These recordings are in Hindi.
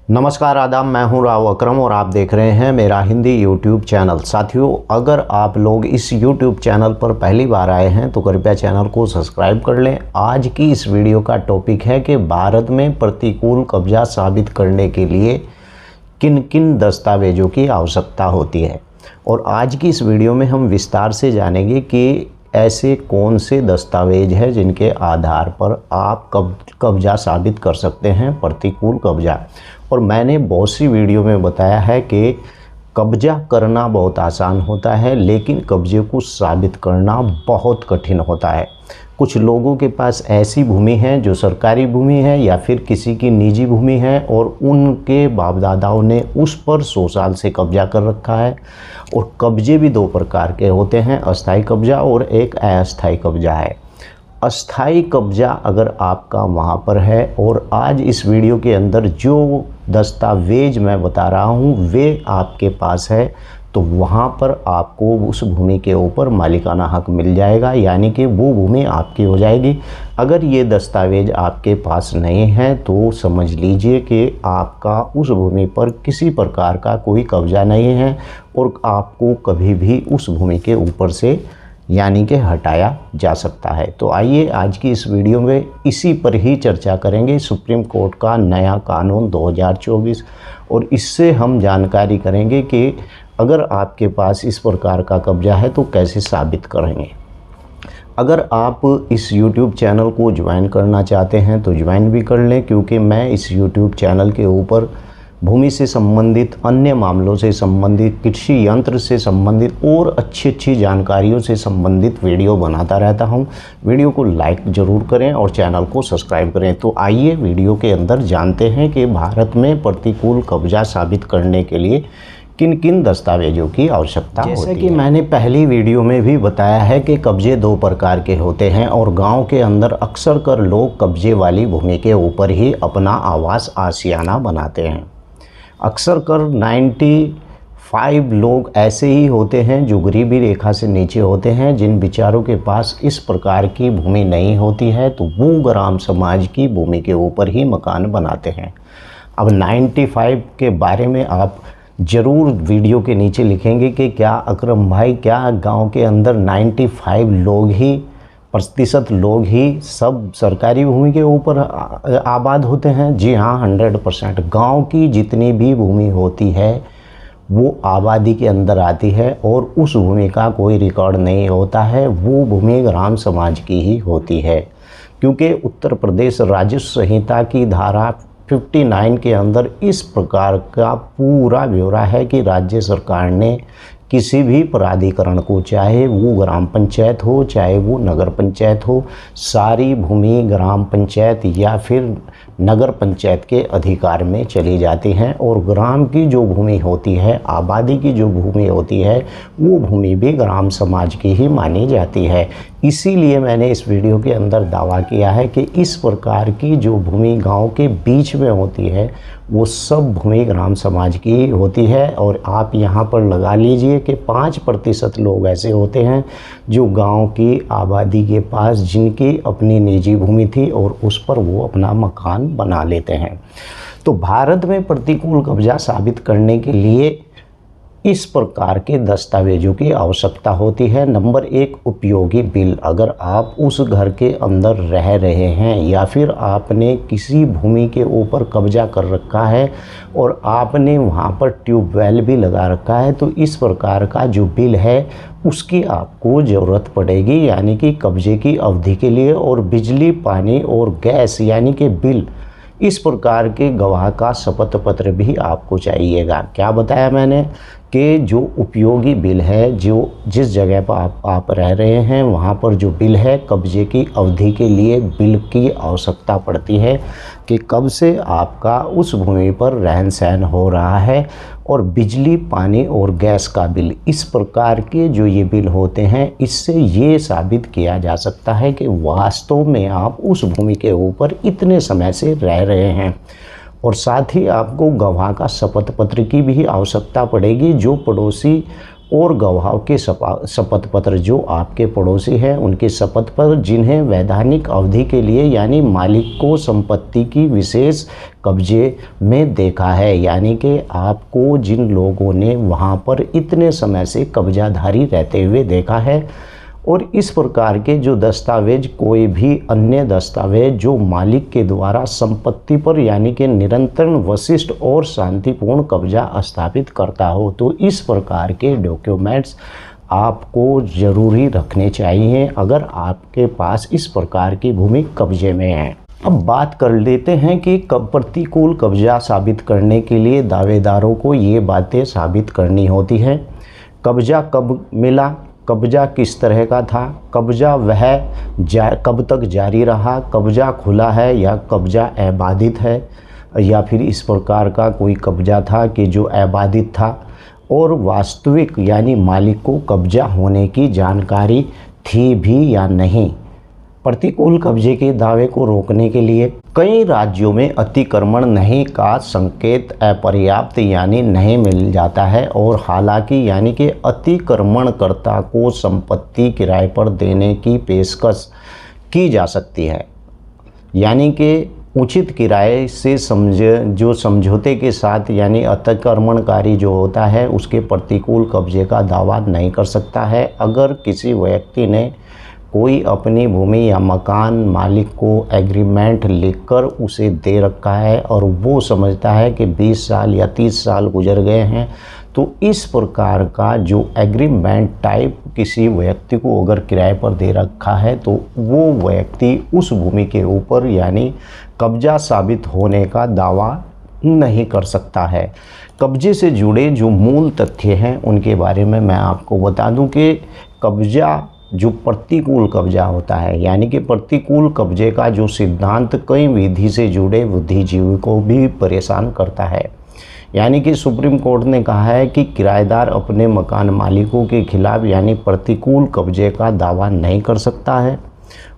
नमस्कार आदाब, मैं हूं राव अकरम और आप देख रहे हैं मेरा हिंदी यूट्यूब चैनल। साथियों, अगर आप लोग इस यूट्यूब चैनल पर पहली बार आए हैं तो कृपया चैनल को सब्सक्राइब कर लें। आज की इस वीडियो का टॉपिक है कि भारत में प्रतिकूल कब्जा साबित करने के लिए किन किन दस्तावेज़ों की आवश्यकता होती है। और आज की इस वीडियो में हम विस्तार से जानेंगे कि ऐसे कौन से दस्तावेज हैं जिनके आधार पर आप कब्जा साबित कर सकते हैं, प्रतिकूल कब्जा। और मैंने बहुत सी वीडियो में बताया है कि कब्जा करना बहुत आसान होता है, लेकिन कब्जे को साबित करना बहुत कठिन होता है। कुछ लोगों के पास ऐसी भूमि है जो सरकारी भूमि है या फिर किसी की निजी भूमि है और उनके बाप दादाओं ने उस पर 100 साल से कब्जा कर रखा है। और कब्जे भी दो प्रकार के होते हैं, अस्थाई कब्जा और एक अस्थाई कब्जा है। अस्थाई कब्जा अगर आपका वहाँ पर है, और आज इस वीडियो के अंदर जो दस्तावेज मैं बता रहा हूँ वे आपके पास है, तो वहाँ पर आपको उस भूमि के ऊपर मालिकाना हक मिल जाएगा, यानी कि वो भूमि आपकी हो जाएगी। अगर ये दस्तावेज आपके पास नहीं है तो समझ लीजिए कि आपका उस भूमि पर किसी प्रकार का कोई कब्जा नहीं है और आपको कभी भी उस भूमि के ऊपर से यानी कि हटाया जा सकता है। तो आइए आज की इस वीडियो में इसी पर ही चर्चा करेंगे, सुप्रीम कोर्ट का नया कानून 2024, और इससे हम जानकारी करेंगे कि अगर आपके पास इस प्रकार का कब्जा है तो कैसे साबित करेंगे। अगर आप इस YouTube चैनल को ज्वाइन करना चाहते हैं तो ज्वाइन भी कर लें, क्योंकि मैं इस YouTube चैनल के ऊपर भूमि से संबंधित, अन्य मामलों से संबंधित, कृषि यंत्र से संबंधित और अच्छी जानकारियों से संबंधित वीडियो बनाता रहता हूं। वीडियो को लाइक ज़रूर करें और चैनल को सब्सक्राइब करें। तो आइए वीडियो के अंदर जानते हैं कि भारत में प्रतिकूल कब्जा साबित करने के लिए किन किन दस्तावेजों की आवश्यकता होती है। जैसे कि मैंने पहली वीडियो में भी बताया है कि कब्जे दो प्रकार के होते हैं और गांव के अंदर अक्सर कर लोग कब्जे वाली भूमि के ऊपर ही अपना आवास आशियाना बनाते हैं। अक्सर कर 95 लोग ऐसे ही होते हैं जो गरीबी रेखा से नीचे होते हैं, जिन बेचारों के पास इस प्रकार की भूमि नहीं होती है, तो वो ग्राम समाज की भूमि के ऊपर ही मकान बनाते हैं। अब 95 के बारे में आप ज़रूर वीडियो के नीचे लिखेंगे कि क्या अकरम भाई, क्या गांव के अंदर 95 लोग ही प्रतिशत लोग ही सब सरकारी भूमि के ऊपर आबाद होते हैं? जी हाँ, 100%। गांव की जितनी भी भूमि होती है वो आबादी के अंदर आती है और उस भूमि का कोई रिकॉर्ड नहीं होता है, वो भूमि ग्राम समाज की ही होती है। क्योंकि उत्तर प्रदेश राजस्व संहिता की धारा 59 के अंदर इस प्रकार का पूरा ब्यौरा है कि राज्य सरकार ने किसी भी प्राधिकरण को, चाहे वो ग्राम पंचायत हो चाहे वो नगर पंचायत हो, सारी भूमि ग्राम पंचायत या फिर नगर पंचायत के अधिकार में चली जाती हैं। और ग्राम की जो भूमि होती है, आबादी की जो भूमि होती है, वो भूमि भी ग्राम समाज की ही मानी जाती है। इसीलिए मैंने इस वीडियो के अंदर दावा किया है कि इस प्रकार की जो भूमि गांव के बीच में होती है वो सब भूमि ग्राम समाज की होती है। और आप यहाँ पर लगा लीजिए कि 5% लोग ऐसे होते हैं जो गांव की आबादी के पास, जिनकी अपनी निजी भूमि थी और उस पर वो अपना मकान बना लेते हैं। तो भारत में प्रतिकूल कब्जा साबित करने के लिए इस प्रकार के दस्तावेजों की आवश्यकता होती है। नंबर 1, उपयोगी बिल। अगर आप उस घर के अंदर रह रहे हैं या फिर आपने किसी भूमि के ऊपर कब्जा कर रखा है और आपने वहां पर ट्यूबवेल भी लगा रखा है, तो इस प्रकार का जो बिल है उसकी आपको ज़रूरत पड़ेगी, यानी कि कब्जे की अवधि के लिए। और बिजली, पानी और गैस यानी कि बिल, इस प्रकार के गवाह का शपथ पत्र भी आपको चाहिएगा। क्या बताया मैंने कि जो उपयोगी बिल है, जो जिस जगह पर आप रह रहे हैं वहाँ पर जो बिल है, कब्जे की अवधि के लिए बिल की आवश्यकता पड़ती है कि कब से आपका उस भूमि पर रहन सहन हो रहा है। और बिजली, पानी और गैस का बिल, इस प्रकार के जो ये बिल होते हैं, इससे ये साबित किया जा सकता है कि वास्तव में आप उस भूमि के ऊपर इतने समय से रह रहे हैं। और साथ ही आपको गवाह का शपथ पत्र की भी आवश्यकता पड़ेगी, जो पड़ोसी और गवाहों के शपथ पत्र जो आपके पड़ोसी हैं उनके शपथ पत्र जिन्हें वैधानिक अवधि के लिए यानी मालिक को संपत्ति की विशेष कब्जे में देखा है, यानी कि आपको जिन लोगों ने वहां पर इतने समय से कब्जाधारी रहते हुए देखा है, और इस प्रकार के जो दस्तावेज कोई भी अन्य दस्तावेज जो मालिक के द्वारा संपत्ति पर यानी कि निरंतर वशिष्ठ और शांतिपूर्ण कब्जा स्थापित करता हो, तो इस प्रकार के डॉक्यूमेंट्स आपको ज़रूरी रखने चाहिए अगर आपके पास इस प्रकार की भूमि कब्जे में है। अब बात कर लेते हैं कि कब प्रतिकूल कब्जा साबित करने के लिए दावेदारों को ये बातें साबित करनी होती है। कब्जा कब मिला, कब्जा किस तरह का था, कब्जा वह कब तक जारी रहा, कब्जा खुला है या कब्जा अबाधित है, या फिर इस प्रकार का कोई कब्जा था कि जो अबाधित था, और वास्तविक यानी मालिक को कब्जा होने की जानकारी थी भी या नहीं। प्रतिकूल कब्जे के दावे को रोकने के लिए कई राज्यों में अतिक्रमण नहीं का संकेत अपर्याप्त यानी नहीं मिल जाता है, और हालांकि यानी कि अतिक्रमणकर्ता को संपत्ति किराए पर देने की पेशकश की जा सकती है, यानी कि उचित किराए से जो समझौते के साथ यानी अतिक्रमणकारी जो होता है उसके प्रतिकूल कब्जे का दावा नहीं कर सकता है। अगर किसी व्यक्ति ने कोई अपनी भूमि या मकान मालिक को एग्रीमेंट लिखकर उसे दे रखा है और वो समझता है कि 20 साल या 30 साल गुजर गए हैं, तो इस प्रकार का जो एग्रीमेंट टाइप किसी व्यक्ति को अगर किराए पर दे रखा है तो वो व्यक्ति उस भूमि के ऊपर यानी कब्जा साबित होने का दावा नहीं कर सकता है। कब्जे से जुड़े जो मूल तथ्य हैं उनके बारे में मैं आपको बता दूं कि कब्जा जो प्रतिकूल कब्जा होता है यानी कि प्रतिकूल कब्जे का जो सिद्धांत कई विधि से जुड़े बुद्धिजीवी को भी परेशान करता है। यानी कि सुप्रीम कोर्ट ने कहा है कि किराएदार अपने मकान मालिकों के खिलाफ यानी प्रतिकूल कब्जे का दावा नहीं कर सकता है,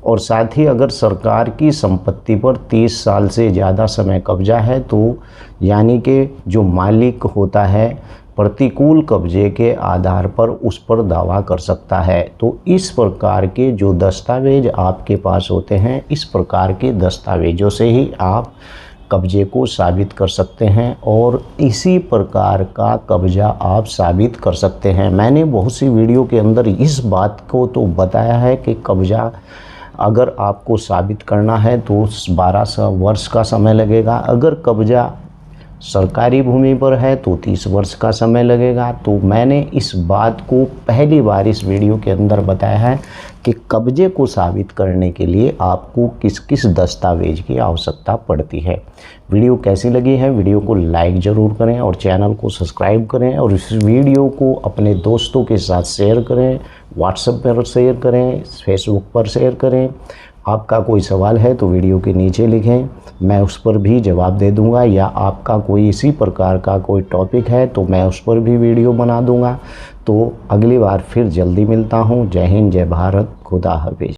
और साथ ही अगर सरकार की संपत्ति पर 30 साल से ज़्यादा समय कब्जा है तो यानी कि जो मालिक होता है प्रतिकूल कब्जे के आधार पर उस पर दावा कर सकता है। तो इस प्रकार के जो दस्तावेज आपके पास होते हैं, इस प्रकार के दस्तावेजों से ही आप कब्जे को साबित कर सकते हैं और इसी प्रकार का कब्जा आप साबित कर सकते हैं। मैंने बहुत सी वीडियो के अंदर इस बात को तो बताया है कि कब्जा अगर आपको साबित करना है तो 12 वर्ष का समय लगेगा, अगर कब्जा सरकारी भूमि पर है तो 30 वर्ष का समय लगेगा। तो मैंने इस बात को पहली बार इस वीडियो के अंदर बताया है कि कब्जे को साबित करने के लिए आपको किस किस दस्तावेज की आवश्यकता पड़ती है। वीडियो कैसी लगी है, वीडियो को लाइक ज़रूर करें और चैनल को सब्सक्राइब करें, और इस वीडियो को अपने दोस्तों के साथ शेयर करें, व्हाट्सएप पर शेयर करें, फेसबुक पर शेयर करें। आपका कोई सवाल है तो वीडियो के नीचे लिखें, मैं उस पर भी जवाब दे दूंगा, या आपका कोई इसी प्रकार का कोई टॉपिक है तो मैं उस पर भी वीडियो बना दूंगा। तो अगली बार फिर जल्दी मिलता हूं। जय हिंद, जय भारत, खुदा हाफिज।